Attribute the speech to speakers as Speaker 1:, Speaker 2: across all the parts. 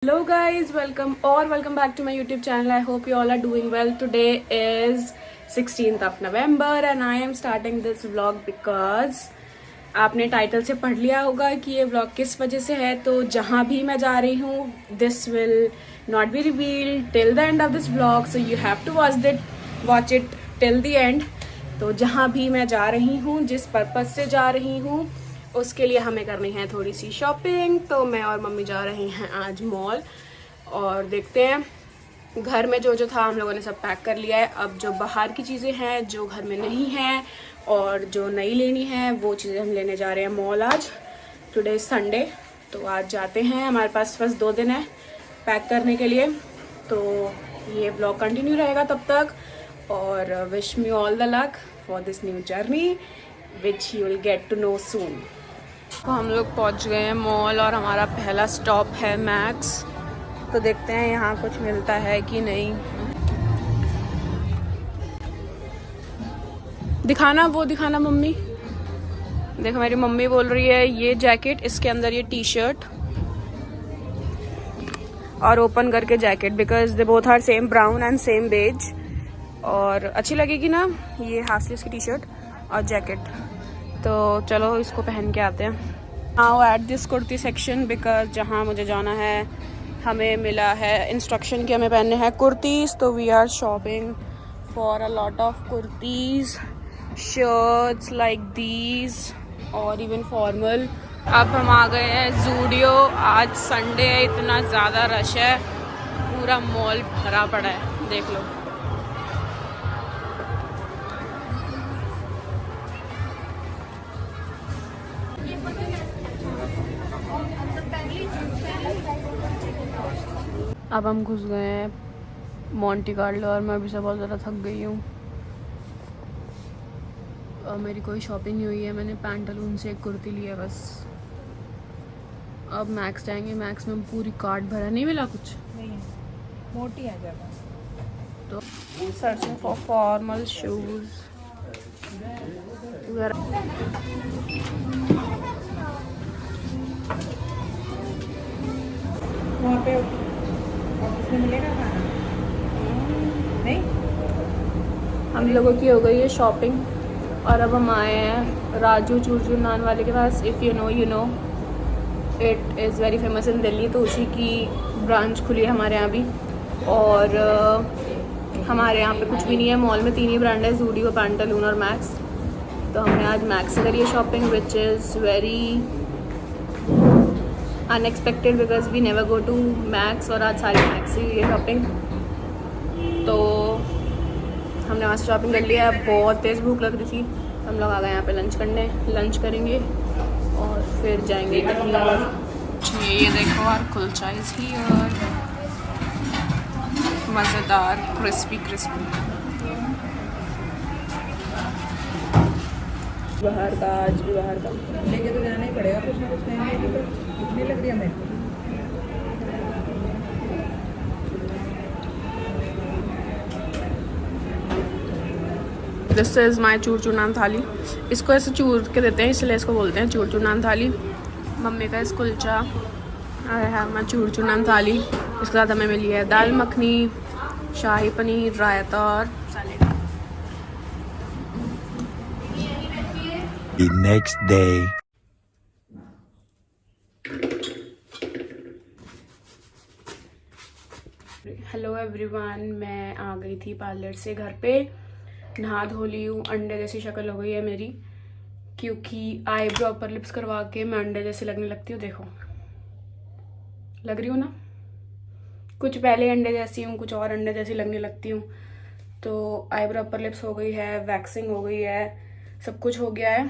Speaker 1: Hello guys, welcome back to my YouTube channel. I hope you all are doing well. Today is 16th of November and I am starting this vlog because आपने title से पढ़ लिया होगा कि ये vlog किस वजह से है. तो जहाँ भी मैं जा रही हूँ this will not be revealed till the end of this vlog, so you have to watch it till the end. तो जहाँ भी मैं जा रही हूँ, जिस पर्पज से जा रही हूँ, उसके लिए हमें करनी है थोड़ी सी शॉपिंग. तो मैं और मम्मी जा रही हैं आज मॉल और देखते हैं. घर में जो जो था हम लोगों ने सब पैक कर लिया है. अब जो बाहर की चीज़ें हैं जो घर में नहीं हैं और जो नई लेनी है वो चीज़ें हम लेने जा रहे हैं मॉल आज. टुडे इज संडे, तो आज जाते हैं. हमारे पास बस 2 दिन है पैक करने के लिए, तो ये ब्लॉग कंटिन्यू रहेगा तब तक. और wish me all the luck for this new journey which you will get to know soon. तो हम लोग पहुंच गए हैं मॉल और हमारा पहला स्टॉप है मैक्स. तो देखते हैं यहाँ कुछ मिलता है कि नहीं. दिखाना मम्मी. देखो मेरी मम्मी बोल रही है ये जैकेट, इसके अंदर ये टी शर्ट और ओपन करके jacket, because they both are same brown and same beige, और अच्छी लगेगी ना ये हाफ स्लीव्स की टी शर्ट और जैकेट. तो चलो इसको पहन के आते हैं. Now at this kurti section, because जहाँ मुझे जाना है हमें मिला है इंस्ट्रक्शन कि हमें पहनने हैं कुर्तीज़. तो we are shopping for a lot of kurtis, shirts like these और इवन फॉर्मल. अब हम आ गए हैं ज़ूडियो. आज संडे है, इतना ज़्यादा रश है, पूरा मॉल भरा पड़ा है, देख लो. अब हम घुस गए हैं मोंटी कार्लो और मैं अभी से बहुत ज़्यादा थक गई हूँ. और मेरी कोई शॉपिंग नहीं हुई है. मैंने पैंटालून से एक कुर्ती ली है बस. अब मैक्स जाएंगे. मैक्स में पूरी कार्ट भरा, नहीं मिला कुछ,
Speaker 2: नहीं है, मोटी है जगह.
Speaker 1: तो सर्चिंग फॉर फॉर्मल शूज
Speaker 2: वहाँ पे ऑफिस में मिलेगा खाना नहीं.
Speaker 1: हम लोगों की हो गई है शॉपिंग और अब हम आए हैं राजू चूरचूर नान वाले के पास. If you know it is very famous in Delhi. तो उसी की ब्रांच खुली है हमारे यहाँ भी. और हमारे यहाँ पे कुछ भी नहीं है. मॉल में 3 ही ब्रांड है, ज़ूडियो, पैंटालून और मैक्स. तो हमने आज मैक्स से करी है shopping, which is very unexpected because we never go to Max. और आज सारी मैक्स ही है शॉपिंग. तो हमने वहाँ से शॉपिंग कर लिया. बहुत तेज़ भूख लग रही थी. हम लोग आ गए यहाँ पे लंच करने. लंच करेंगे और फिर जाएंगे कहीं और. ये देखो और कुलचा इज़ हियर, मज़ेदार क्रिस्पी. बाहर का आज भी बाहर का
Speaker 2: लेके तो जाना ही पड़ेगा कुछ ना कुछ खाने के लिए. कितनी लग रही है मेरे को.
Speaker 1: दिस इज़ माई चूर नान थाली. इसको ऐसे चूर के देते हैं इसलिए इसको बोलते हैं चूर नान थाली. मम्मी का इस कुलचा. आई हैव माई चूर नान थाली. इसके साथ हमें मिली है दाल मखनी, शाही पनीर, रायता और salad.
Speaker 3: The next day.
Speaker 1: Hello everyone, मैं आ गई थी पार्लर से घर पे. नहा धो ली हूँ. अंडे जैसी शक्ल हो गई है मेरी, क्योंकि आईब्रो अपर लिप्स करवा के मैं अंडे जैसी लगने लगती हूँ. देखो लग रही हूँ ना, कुछ पहले अंडे जैसी हूँ, कुछ और अंडे जैसी लगने लगती हूँ. तो आईब्रो अपर लिप्स हो गई है, वैक्सिंग हो गई है, सब कुछ हो गया है.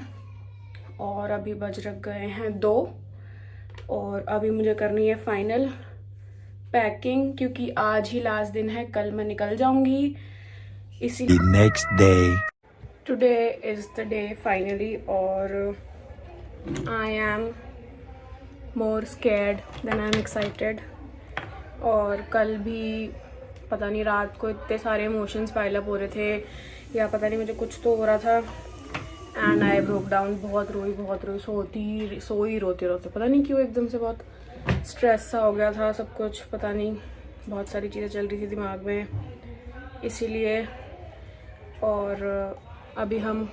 Speaker 1: और अभी बज गए हैं 2 और अभी मुझे करनी है फाइनल पैकिंग, क्योंकि आज ही लास्ट दिन है, कल मैं निकल जाऊंगी. इसी
Speaker 3: The next day.
Speaker 1: Today is the day finally. और I am more scared than I am excited. और कल भी पता नहीं रात को इतने सारे इमोशंस पाइल अप हो रहे थे, या पता नहीं मुझे कुछ तो हो रहा था. And I broke down. बहुत रोई. सोई रोते पता नहीं क्यों एकदम से बहुत. स्ट्रेस सा हो गया था सब कुछ, पता नहीं बहुत सारी चीज़ें चल रही थी दिमाग में, इसीलिए। और अभी हम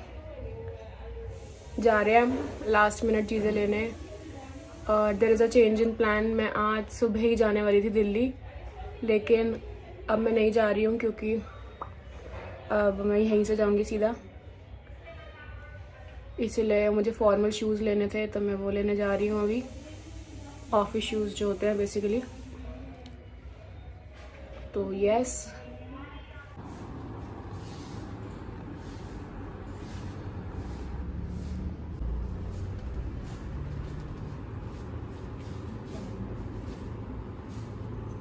Speaker 1: जा रहे हैं लास्ट मिनट चीज़ें लेने। There is a change in plan. मैं आज सुबह ही जाने वाली थी दिल्ली, लेकिन अब मैं नहीं जा रही हूँ क्योंकि अब मैं यहीं से जाऊँगी सीधा। इसीलिए मुझे फॉर्मल शूज़ लेने थे तो मैं वो लेने जा रही हूँ अभी, ऑफिस शूज़ जो होते हैं बेसिकली। तो yes,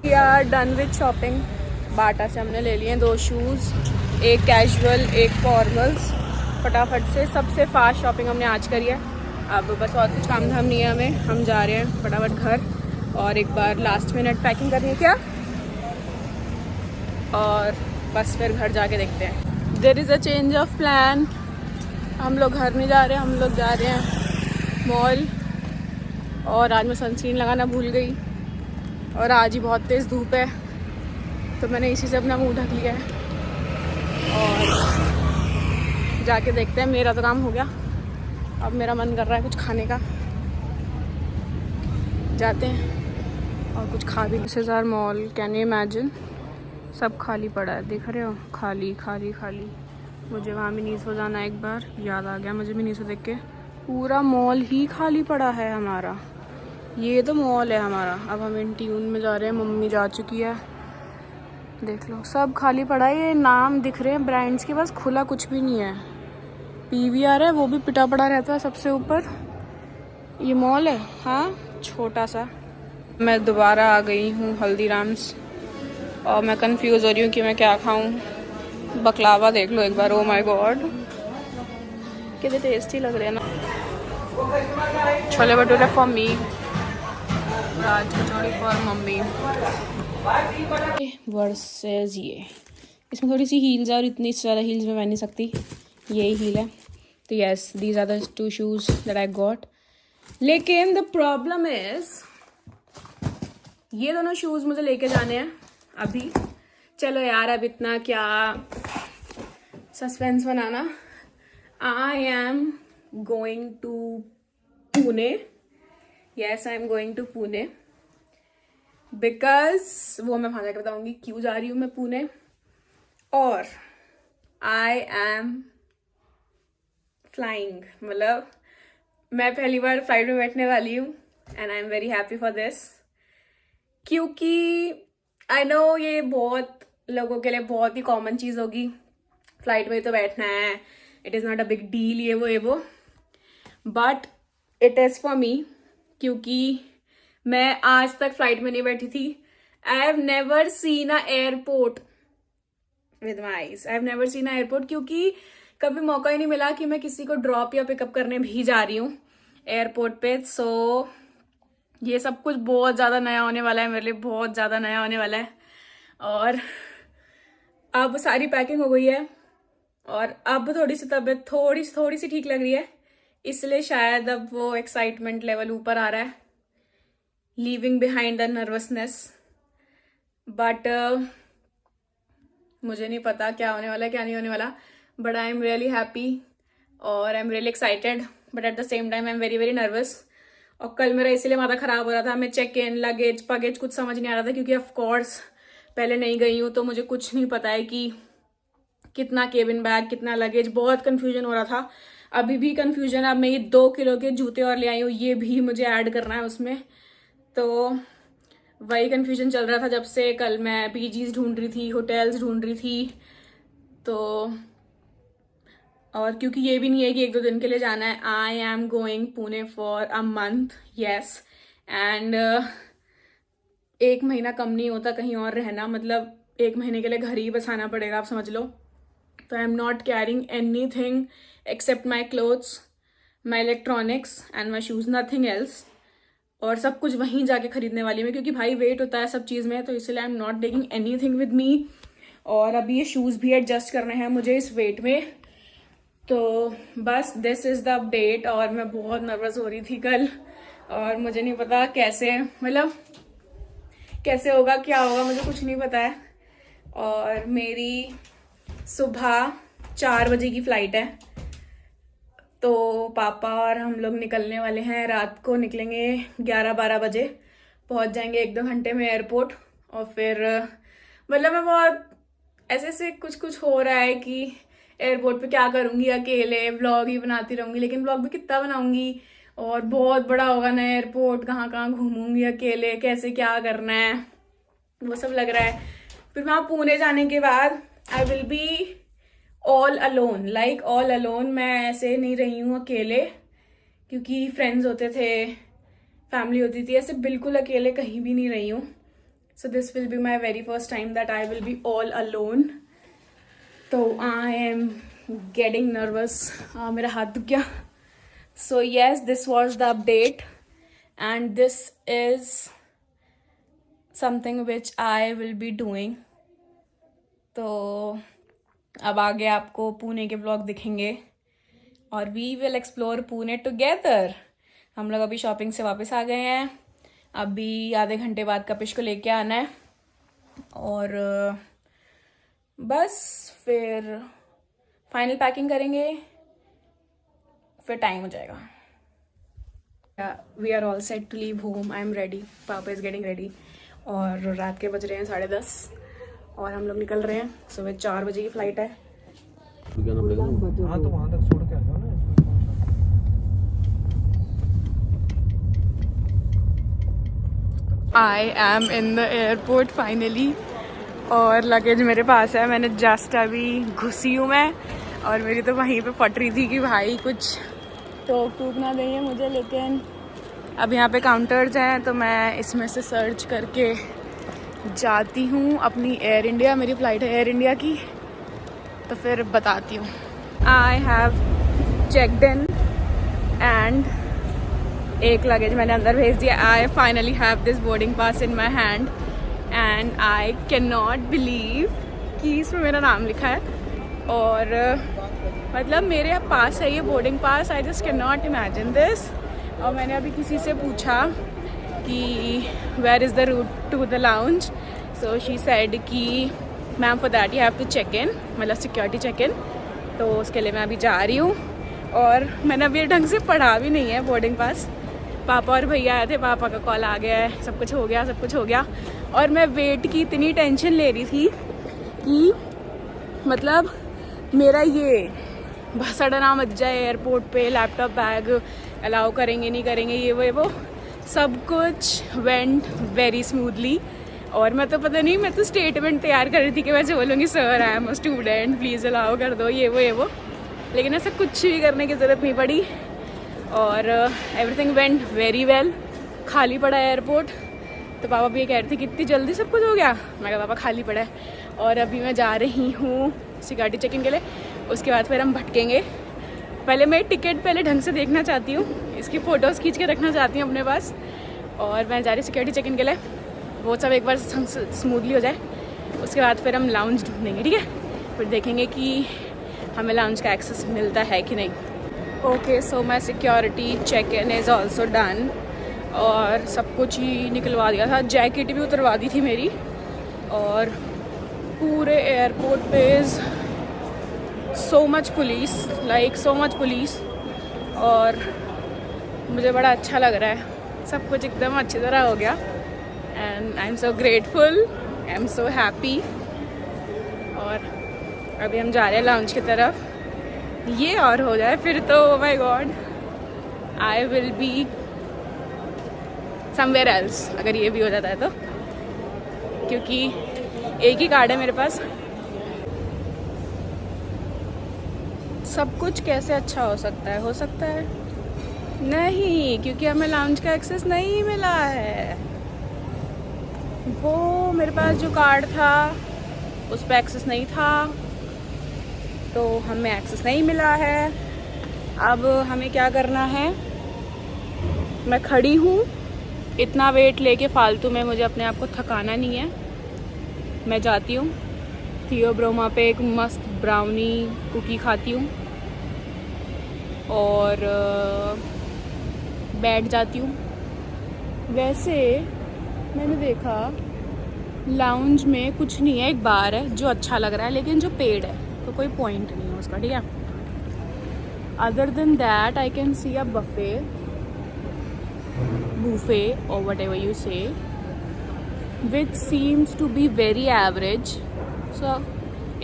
Speaker 1: we are done with shopping. Bata से हमने ले लिए 2 शूज़, एक कैजुअल एक फॉर्मल्स। फटाफट से सबसे फास्ट शॉपिंग हमने आज करी है। अब बस और कुछ काम धाम नहीं है हमें, हम जा रहे हैं फटाफट घर और एक बार लास्ट मिनट पैकिंग करनी है क्या, और बस फिर घर जाके देखते हैं। There is a change of plan. हम लोग घर नहीं जा रहे हैं, हम लोग जा रहे हैं मॉल। और आज मैं सनस्क्रीन लगाना भूल गई और आज ही बहुत तेज़ धूप है तो मैंने इसी से अपना मुंह ढक लिया है। और जाके देखते हैं। मेरा तो काम हो गया, अब मेरा मन कर रहा है कुछ खाने का। जाते हैं और कुछ खा भी। 10,000 मॉल, कैन यू इमेजिन, सब खाली पड़ा है, देख रहे हो, खाली खाली खाली। मुझे वहाँ मिनीसो जाना है, एक बार याद आ गया मुझे मिनीसो देख के। पूरा मॉल ही खाली पड़ा है हमारा, ये तो मॉल है हमारा। अब हम इंट्यून में जा रहे हैं, मम्मी जा चुकी है, देख लो सब खाली पड़ा है। ये नाम दिख रहे हैं ब्रांड्स के, बस खुला कुछ भी नहीं है। PVR है, वो भी पिटा पड़ा रहता है सबसे ऊपर। ये मॉल है, हाँ, छोटा सा। मैं दोबारा आ गई हूँ हल्दीराम्स और मैं कंफ्यूज हो रही हूँ कि मैं क्या खाऊँ। बकलावा देख लो एक बार, ओ माय गॉड कितने टेस्टी लग रहे हैं ना। Chole bhature for me, Raj kachori for mummy versus ये। इसमें थोड़ी सी हील्स है और इतनी ज़्यादा हील्स में पहन नहीं सकती, यही हील है। तो yes, these are the 2 shoes that I got. लेकिन द प्रॉब्लम इज ये दोनों शूज़ मुझे लेके जाने हैं अभी। चलो यार, अब इतना क्या सस्पेंस बनाना। I am going to Pune. Yes, I am going to Pune because वो मैं वहाँ जाकर बताऊंगी क्यों जा रही हूँ मैं पुणे। और आई एम फ्लाइंग, मतलब मैं पहली बार फ्लाइट में बैठने वाली हूँ and I am very happy for this. क्योंकि आई नो ये बहुत लोगों के लिए बहुत ही कॉमन चीज़ होगी, फ्लाइट में तो बैठना है, it is not a big deal, ये वो। But it is for me, क्योंकि मैं आज तक फ्लाइट में नहीं बैठी थी। I have never seen a airport with my eyes. I have never seen a airport, क्योंकि कभी मौका ही नहीं मिला कि मैं किसी को ड्रॉप या पिकअप करने भी जा रही हूँ एयरपोर्ट पे। सो ये सब कुछ बहुत ज़्यादा नया होने वाला है मेरे लिए, बहुत ज़्यादा नया होने वाला है। और अब सारी पैकिंग हो गई है और अब थोड़ी सी तबीयत थोड़ी सी ठीक लग रही है, इसलिए शायद अब वो एक्साइटमेंट लेवल ऊपर आ रहा है, leaving behind the nervousness. But मुझे नहीं पता क्या होने वाला है क्या नहीं होने वाला, but I am really happy और I am really excited, but at the same time I am very very nervous. और कल मेरा इसीलिए माथा खराब हो रहा था, मैं चेक इन लगेज पगेज कुछ समझ नहीं आ रहा था, क्योंकि ऑफ कोर्स पहले नहीं गई हूँ तो मुझे कुछ नहीं पता है कि कितना केबिन बैग, कितना लगेज, बहुत कंफ्यूजन हो रहा था। अभी भी कंफ्यूजन है। अब मैं ये 2 किलो के जूते और ले आई हूँ, ये भी मुझे ऐड करना है उसमें। तो वही कंफ्यूजन चल रहा था जब से कल मैं पीजीज ढूंढ रही थी, होटल्स ढूंढ रही थी। तो और क्योंकि ये भी नहीं है कि 1-2 दिन के लिए जाना है, आई am going Pune for a month, yes. And 1 महीना कम नहीं होता कहीं और रहना, मतलब 1 महीने के लिए घर ही बसाना पड़ेगा, आप समझ लो। तो I am not carrying anything except my clothes, my electronics and my shoes, nothing else. और सब कुछ वहीं जाके खरीदने वाली हूँ, क्योंकि भाई वेट होता है सब चीज़ में, तो इसलिए आई am not taking any thing with me. और अभी ये शूज़ भी एडजस्ट करने हैं मुझे इस वेट में। तो बस दिस इज़ द अपडेट। और मैं बहुत नर्वस हो रही थी कल, और मुझे नहीं पता कैसे, मतलब कैसे होगा, क्या होगा, मुझे कुछ नहीं पता है। और मेरी सुबह 4 बजे की फ़्लाइट है, तो पापा और हम लोग निकलने वाले हैं। रात को निकलेंगे 11-12 बजे, पहुंच जाएंगे 1-2 घंटे में एयरपोर्ट। और फिर मतलब मैं बहुत ऐसे कुछ कुछ हो रहा है कि एयरपोर्ट पे क्या करूँगी, अकेले व्लॉग ही बनाती रहूँगी, लेकिन व्लॉग भी कितना बनाऊँगी, और बहुत बड़ा होगा ना एयरपोर्ट, कहाँ कहाँ घूमूंगी अकेले, कैसे क्या करना है, वो सब लग रहा है। फिर वहाँ पुणे जाने के बाद I will be all alone, like all alone. मैं ऐसे नहीं रही हूँ अकेले, क्योंकि फ्रेंड्स होते थे, फैमिली होती थी, ऐसे बिल्कुल अकेले कहीं भी नहीं रही हूँ। So this will be my very first time that I will be all alone. तो आई एम गेटिंग नर्वस, मेरा हाथ दुख गया। So yes, this was the update and this is something which I will be doing. तो अब आगे आपको पुणे के व्लॉग दिखेंगे और we will explore Pune together. हम लोग अभी शॉपिंग से वापस आ गए हैं, अभी आधे घंटे बाद कपिश को लेके आना है और बस फिर फाइनल पैकिंग करेंगे, फिर टाइम हो जाएगा। We are all set to leave home, I am ready, papa is getting ready. और रात के बज रहे हैं 10:30 और हम लोग निकल रहे हैं। सुबह 4 बजे की फ्लाइट है।
Speaker 2: हाँ तो वहाँ तक छोड़ के आ जाओ ना।
Speaker 1: I am in the airport finally और लगेज मेरे पास है। मैंने जस्ट अभी घुसी हूँ मैं, और मेरी तो वहीं पे फट रही थी कि भाई कुछ टूक ना देंगे मुझे, लेकिन अब यहाँ पे काउंटर्स हैं तो मैं इसमें से सर्च करके जाती हूँ अपनी एयर इंडिया, मेरी फ़्लाइट है एयर इंडिया की, तो फिर बताती हूँ। I have checked in and एक लगेज मैंने अंदर भेज दिया। I finally have this boarding pass in my hand and I can not believe कि इसमें मेरा नाम लिखा है, और मतलब मेरे पास है ये boarding pass. I just can not imagine this. और मैंने अभी किसी से पूछा कि where is the route to the lounge, so she said कि ma'am for that you have to check in, मतलब सिक्योरिटी चेक इन। तो उसके लिए मैं अभी जा रही हूँ, और मैंने अभी ढंग से पढ़ा भी नहीं है बोर्डिंग पास। पापा और भैया आए थे, पापा का कॉल आ गया है, सब कुछ हो गया, सब कुछ हो गया। और मैं वेट की इतनी टेंशन ले रही थी कि मतलब मेरा ये भसड़ ना मच जाए एयरपोर्ट पे, लैपटॉप बैग अलाउ करेंगे नहीं करेंगे, ये वो सब कुछ वेंट वेरी स्मूथली। और मैं तो पता नहीं, मैं तो स्टेटमेंट तैयार कर रही थी कि मैं बोलूँगी sir I am a student, please allow कर दो, ये वो, लेकिन ऐसा कुछ भी करने की ज़रूरत नहीं पड़ी और एवरीथिंग वेंट वेरी वेल। खाली पड़ा एयरपोर्ट, तो पापा भी ये कह रहे थे कि इतनी जल्दी सब कुछ हो गया। मैं कहा पापा खाली पड़ा है। और अभी मैं जा रही हूँ सिक्योरिटी चेकिंग के लिए, उसके बाद फिर हम भटकेंगे। पहले मैं टिकट पहले ढंग से देखना चाहती हूँ, इसकी फ़ोटोज़ खींच के रखना चाहती हूँ अपने पास, और मैं जा रही सिक्योरिटी चेकिंग के लिए। वो सब एक बार स्मूथली हो जाए, उसके बाद फिर हम लाउंज ढूंढेंगे, ठीक है। फिर देखेंगे कि हमें लाउंज का एक्सेस मिलता है कि नहीं। Okay, so my security check in is also done, और सब कुछ ही निकलवा दिया था, जैकेट भी उतरवा दी थी मेरी। और पूरे एयरपोर्ट पे is so much police, like so much police, और मुझे बड़ा अच्छा लग रहा है। सब कुछ एकदम अच्छी तरह हो गया and I am so grateful, I am so happy. और अभी हम जा रहे हैं लाउंज की तरफ। ये और हो जाए फिर तो oh my God, I will be somewhere else, अगर ये भी हो जाता है तो, क्योंकि एक ही कार्ड है मेरे पास। सब कुछ कैसे अच्छा हो सकता है? हो सकता है नहीं, क्योंकि हमें लाउंज का एक्सेस नहीं मिला है। वो मेरे पास जो कार्ड था उस पर एक्सेस नहीं था, तो हमें एक्सेस नहीं मिला है। अब हमें क्या करना है? मैं खड़ी हूँ, इतना वेट लेके फालतू में मुझे अपने आप को थकाना नहीं है। मैं जाती हूँ थियोब्रोमा पे, एक मस्त ब्राउनी कुकी खाती हूँ और बैठ जाती हूँ वैसे मैंने देखा लाउंज में कुछ नहीं है, एक बार है जो अच्छा लग रहा है, लेकिन जो पेड है तो कोई पॉइंट नहीं है उसका, ठीक है। Other than that I can see a buffet or whatever you say, which seems to be very average. So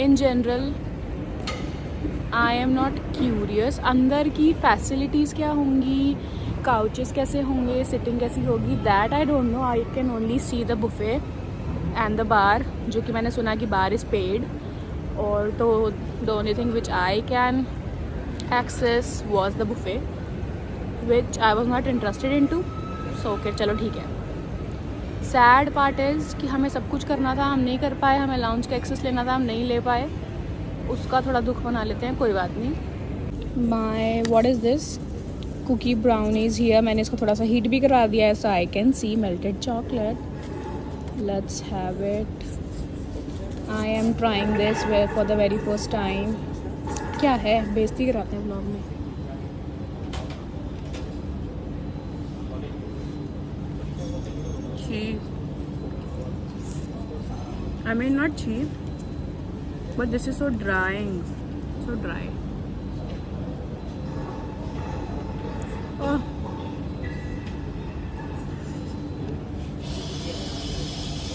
Speaker 1: in general I am not curious अंदर की फैसिलिटीज़ क्या होंगी, काउचेस कैसे होंगे, सिटिंग कैसी होगी, that I don't know. I can only see the buffet and the bar, जो कि मैंने सुना कि बार इज़ पेड. और तो the only thing which I can access was the buffet, which I was not interested into. So okay, चलो ठीक है. Sad part is कि हमें सब कुछ करना था, हम नहीं कर पाए. हमें लाउंज का एक्सेस लेना था, हम नहीं ले पाए. उसका थोड़ा दुख मना लेते हैं, कोई बात नहीं. What is this? Cookie brownies here. मैंने इसको थोड़ा सा हीट भी करा दिया है, so I can see melted chocolate. Let's have it. I am trying this for the very first time. क्या है, बेइज्जती कराते हैं ब्लॉग में. Cheese. I mean not cheap, but this is so drying, so dry. Oh.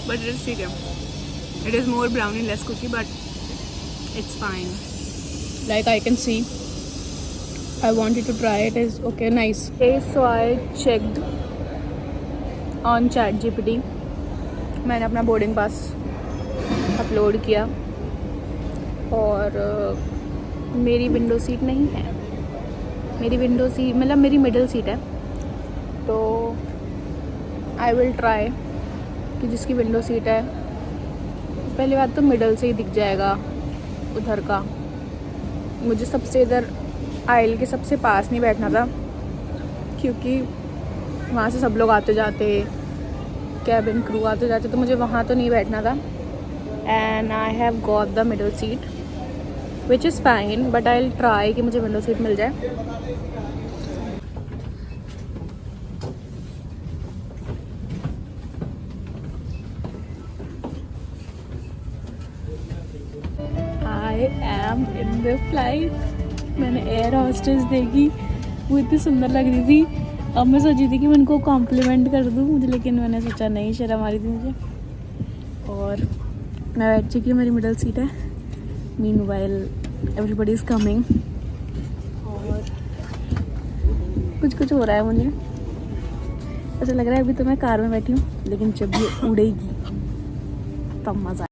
Speaker 1: But it is ठीक है. It is more brownie, less cookie, but it's fine. Like I can see, I wanted to try it. Is okay, nice. Okay, so I checked on ChatGPT. मैंने अपना boarding pass upload किया और मेरी window seat नहीं है. मेरी window seat मतलब मेरी मिडिल सीट है, तो आई विल ट्राई कि जिसकी विंडो सीट है, पहली बात तो मिडल से ही दिख जाएगा उधर का. मुझे सबसे इधर आइल के सबसे पास नहीं बैठना था, क्योंकि वहाँ से सब लोग आते जाते, कैबिन क्रू आते जाते, तो मुझे वहाँ तो नहीं बैठना था. And I have got the middle seat which is fine, but I will try कि मुझे विंडो सीट मिल जाए. I am in the flight. मैंने एयर हॉस्टेस देखी, वो इतनी सुंदर लग रही थी. अब मैं सोची थी कि मैं उनको कॉम्प्लीमेंट कर दूँ मुझे, लेकिन मैंने सोचा नहीं, शर्म आ रही थी मुझे. और मैं बैठ चुकी हूँ, मेरी मिडल सीट है. मीनवाइल एवरीबडी इज़ कमिंग और कुछ हो रहा है. मुझे ऐसा लग रहा है अभी तो मैं कार में बैठी हूँ, लेकिन जब ये उड़ेगी तब मज़ा.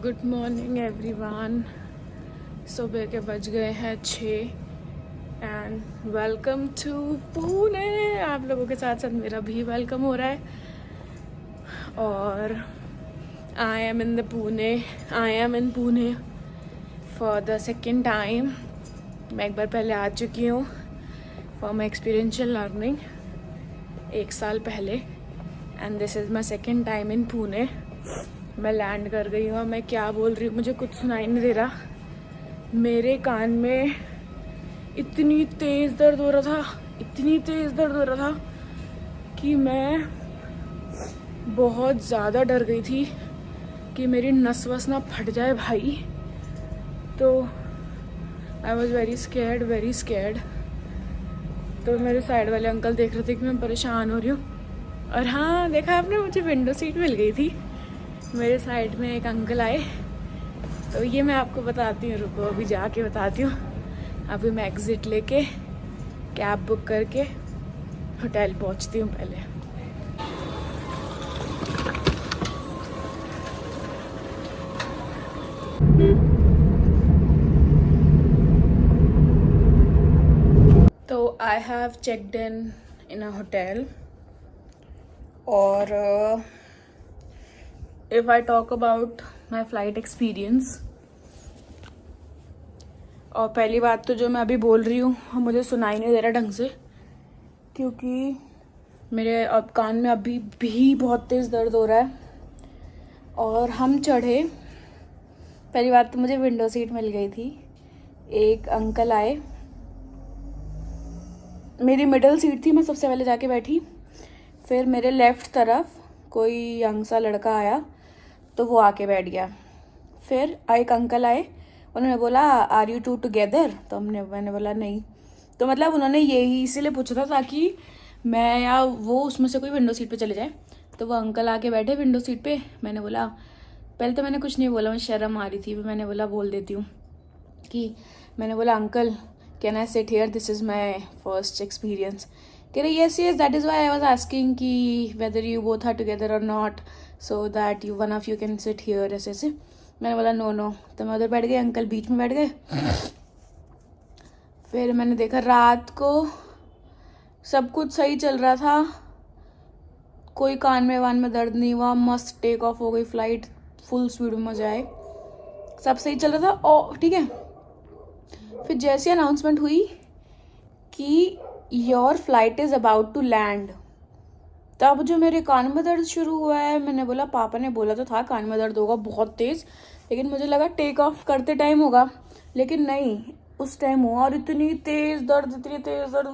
Speaker 1: Good morning everyone. सुबह के बज गए हैं 6 एंड वेलकम टू पुणे. आप लोगों के साथ साथ मेरा भी वेलकम हो रहा है. और I M in Pune for the second time. मैं एक बार पहले आ चुकी हूँ फॉर माई एक्सपीरियंशियल लर्निंग 1 साल पहले, and this is my second time in Pune. मैं लैंड कर गई हूँ. मैं क्या बोल रही हूँ मुझे कुछ सुनाई नहीं दे रहा. मेरे कान में इतनी तेज़ दर्द हो रहा था कि मैं बहुत ज़्यादा डर गई थी कि मेरी नस वस ना फट जाए भाई. तो आई वॉज वेरी स्केर्ड. तो मेरे साइड वाले अंकल देख रहे थे कि मैं परेशान हो रही हूँ. और हाँ, देखा आपने, मुझे विंडो सीट मिल गई थी. मेरे साइड में एक अंकल आए, तो ये मैं आपको बताती हूँ. रुको, अभी जाके बताती हूँ. अभी मैं एग्ज़िट लेके कैब बुक करके होटल पहुँचती हूँ पहले. तो I have checked in a hotel. और if I talk about my flight experience, और पहली बात तो जो मैं अभी बोल रही हूँ मुझे सुनाई नहीं दे रहा ढंग से, क्योंकि मेरे अब कान में अभी भी बहुत तेज़ दर्द हो रहा है। और हम चढ़े, पहली बात तो मुझे विंडो सीट मिल गई थी। एक अंकल आए, मेरी मिडिल सीट थी, मैं सबसे पहले जाके बैठी। फिर मेरे लेफ़्ट तरफ कोई यंग सा लड़का आया तो वो आके बैठ गया। फिर एक अंकल आए, उन्होंने बोला आर यू टू टुगेदर, तो मैंने बोला नहीं। तो मतलब उन्होंने यही इसीलिए पूछा था ताकि मैं या वो उसमें से कोई विंडो सीट पे चले जाए। तो वो अंकल आके बैठे विंडो सीट पे। मैंने बोला, पहले तो मैंने कुछ नहीं बोला, मुझे शर्म आ रही थी, मैंने बोला बोल देती हूँ कि मैंने बोला uncle can I sit here, this is my first experience. कह रहे yes yes, that is why I was asking कि whether you both are together और not, so that you one of you can sit here, ऐसे ऐसे। मैंने बोला no no, तो मैं उधर बैठ गई, अंकल बीच में बैठ गए। फिर मैंने देखा रात को सब कुछ सही चल रहा था, कोई कान में दर्द नहीं हुआ, मस्त टेक ऑफ हो गई फ्लाइट, फुल स्पीड में मजा आए, सब सही चल रहा था। और ठीक है, फिर जैसे अनाउंसमेंट हुई कि your flight is about to land, तब जो मेरे कान में दर्द शुरू हुआ है। मैंने बोला पापा ने बोला तो था कान में दर्द होगा बहुत तेज़, लेकिन मुझे लगा टेक ऑफ करते टाइम होगा, लेकिन नहीं, उस टाइम हुआ। और इतनी तेज़ दर्द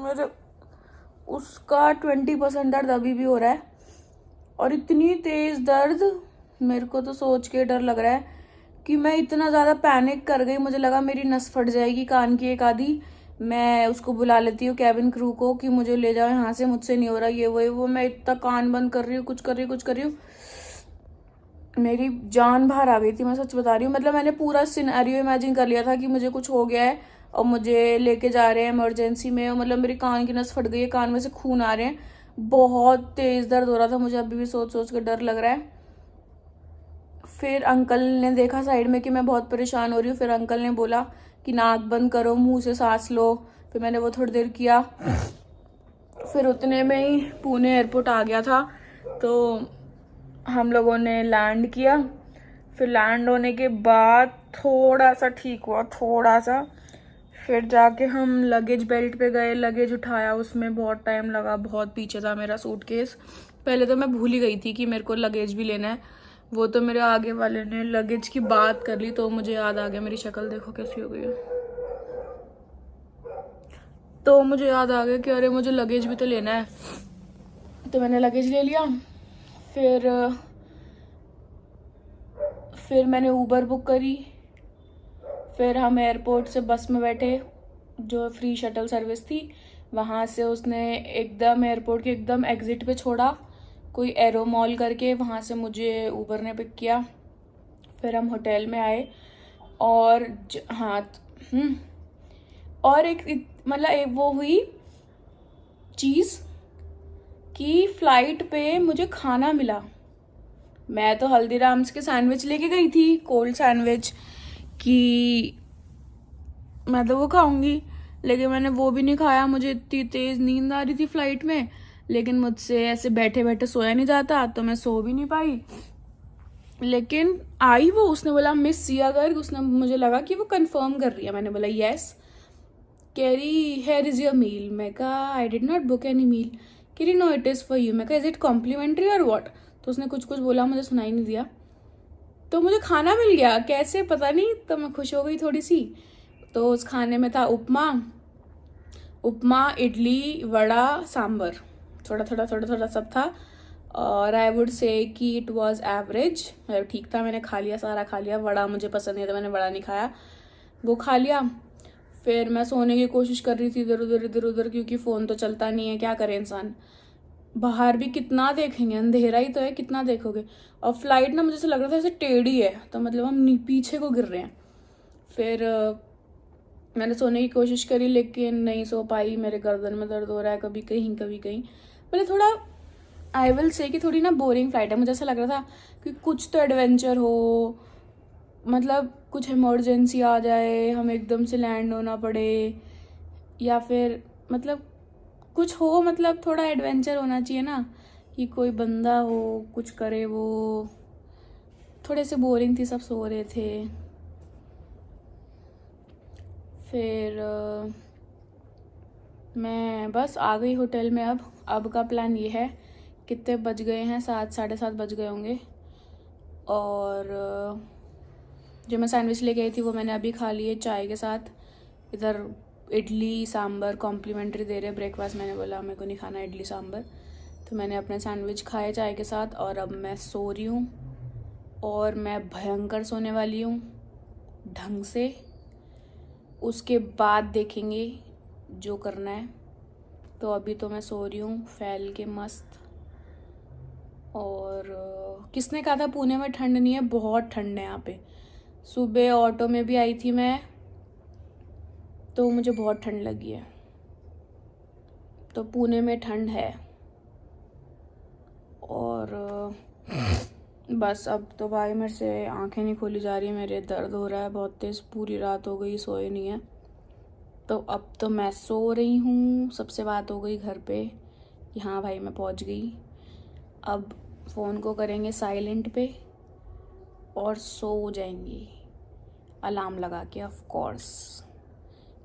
Speaker 1: मेरे, उसका 20% दर्द अभी भी हो रहा है। और इतनी तेज़ दर्द, मेरे को तो सोच के डर लग रहा है कि मैं इतना ज़्यादा पैनिक कर गई, मुझे लगा मेरी नस फट जाएगी कान की एक आधी। मैं उसको बुला लेती हूँ कैबिन क्रू को कि मुझे ले जाओ यहाँ से, मुझसे नहीं हो रहा ये वो। मैं इतना कान बंद कर रही हूँ, कुछ कर रही हूँ, मेरी जान बाहर आ गई थी, मैं सच बता रही हूँ। मतलब मैंने पूरा सिनेरियो इमेजिन कर लिया था कि मुझे कुछ हो गया है और मुझे लेके जा रहे हैं इमरजेंसी में, और मतलब मेरी कान की नस फट गई है, कान में से खून आ रहे हैं, बहुत तेज़ दर्द हो रहा था, मुझे अभी भी सोच सोच कर डर लग रहा है। फिर अंकल ने देखा साइड में कि मैं बहुत परेशान हो रही हूँ, फिर अंकल ने बोला कि नाक बंद करो, मुंह से सांस लो। फिर मैंने वो थोड़ी देर किया, फिर उतने में ही पुणे एयरपोर्ट आ गया था, तो हम लोगों ने लैंड किया। फिर लैंड होने के बाद थोड़ा सा ठीक हुआ, थोड़ा सा। फिर जाके हम लगेज बेल्ट पे गए, लगेज उठाया, उसमें बहुत टाइम लगा, बहुत पीछे था मेरा सूटकेस। पहले तो मैं भूल ही गई थी कि मेरे को लगेज भी लेना है, वो तो मेरे आगे वाले ने लगेज की बात कर ली तो मुझे याद आ गया। मेरी शक्ल देखो कैसी हो गई है, तो मुझे याद आ गया कि अरे मुझे लगेज भी तो लेना है, तो मैंने लगेज ले लिया। फिर मैंने ऊबर बुक करी, फिर हम एयरपोर्ट से बस में बैठे, जो फ्री शटल सर्विस थी, वहाँ से उसने एकदम एयरपोर्ट के एकदम एग्जिट पे छोड़ा, कोई एरो मॉल करके, वहाँ से मुझे ऊबर ने पिक किया। फिर हम होटल में आए और और एक मतलब एक वो हुई चीज़ कि फ्लाइट पे मुझे खाना मिला। मैं तो हल्दीराम्स के सैंडविच लेके गई थी, कोल्ड सैंडविच, कि मतलब वो खाऊंगी, लेकिन मैंने वो भी नहीं खाया। मुझे इतनी तेज़ नींद आ रही थी फ्लाइट में, लेकिन मुझसे ऐसे बैठे बैठे सोया नहीं जाता, तो मैं सो भी नहीं पाई। लेकिन आई वो, उसने बोला मिस सिया गर्ग, उसने, मुझे लगा कि वो कंफर्म कर रही है। मैंने बोला यस। कह रही हेयर इज़ योर मील। मैं कहा I did not book any meal. कह रही no it is for you. मैं कहा इज इट कॉम्प्लीमेंट्री और व्हाट। तो उसने कुछ कुछ बोला, मुझे सुनाई नहीं दिया, तो मुझे खाना मिल गया, कैसे पता नहीं, तो मैं खुश हो गई थोड़ी सी। तो उस खाने में था उपमा, इडली, वड़ा, सांबर, थोड़ा सब था। और आई वुड से कि इट वॉज एवरेज, मतलब ठीक था, मैंने खा लिया, सारा खा लिया। वड़ा मुझे पसंद नहीं था, मैंने वड़ा नहीं खाया, वो खा लिया। फिर मैं सोने की कोशिश कर रही थी इधर उधर, क्योंकि फ़ोन तो चलता नहीं है, क्या करे इंसान, बाहर भी कितना देखेंगे, अंधेरा ही तो है, कितना देखोगे। और फ्लाइट ना मुझे से लग रहा था जैसे टेढ़ी है, तो मतलब हम पीछे को गिर रहे हैं। फिर मैंने सोने की कोशिश करी, लेकिन नहीं सो पाई, मेरे गर्दन में दर्द हो रहा है, कभी कहीं मतलब थोड़ा आई विल से कि थोड़ी ना बोरिंग फ्लाइट है। मुझे ऐसा लग रहा था कि कुछ तो एडवेंचर हो, मतलब कुछ इमरजेंसी आ जाए, हम एकदम से लैंड होना पड़े, या फिर मतलब कुछ हो, मतलब थोड़ा एडवेंचर होना चाहिए ना, कि कोई बंदा हो कुछ करे। वो थोड़े से बोरिंग थी, सब सो रहे थे। फिर मैं बस आ गई होटल में। अब का प्लान ये है, कितने बज गए हैं, 7 साढ़े 7 बज गए होंगे। और जो मैं सैंडविच लेके आई थी वो मैंने अभी खा ली है चाय के साथ। इधर इडली सांभर कॉम्प्लीमेंट्री दे रहे ब्रेकफास्ट। मैंने बोला मेरे को नहीं खाना इडली सांभर, तो मैंने अपने सैंडविच खाए चाय के साथ। और अब मैं सो रही हूँ, और मैं भयंकर सोने वाली हूँ ढंग से। उसके बाद देखेंगे जो करना है। तो अभी तो मैं सो रही हूँ फैल के मस्त। और किसने कहा था पुणे में ठंड नहीं है? बहुत ठंड है यहाँ पे। सुबह ऑटो में भी आई थी मैं, तो मुझे बहुत ठंड लगी है। तो पुणे में ठंड है। और बस अब तो भाई मेरे से आंखें नहीं खोली जा रही, मेरे दर्द हो रहा है बहुत तेज़। पूरी रात हो गई सोए नहीं है। तो अब तो मैं सो रही हूँ। सबसे बात हो गई घर पे कि हाँ भाई मैं पहुँच गई। अब फ़ोन को करेंगे साइलेंट पे और सो जाएंगी अलार्म लगा के, ऑफ कोर्स,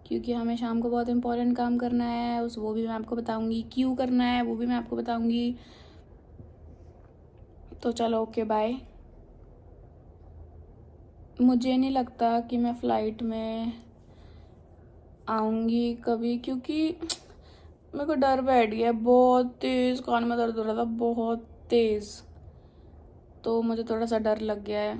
Speaker 1: क्योंकि हमें शाम को बहुत इम्पोर्टेंट काम करना है। वो भी मैं आपको बताऊंगी, क्यों करना है वो भी मैं आपको बताऊंगी। तो चलो ओके बाय। मुझे नहीं लगता कि मैं फ़्लाइट में आऊँगी कभी, क्योंकि मेरे को डर बैठ गया है बहुत तेज़। कान में दर्द हो रहा था बहुत तेज़, तो मुझे थोड़ा सा डर लग गया है।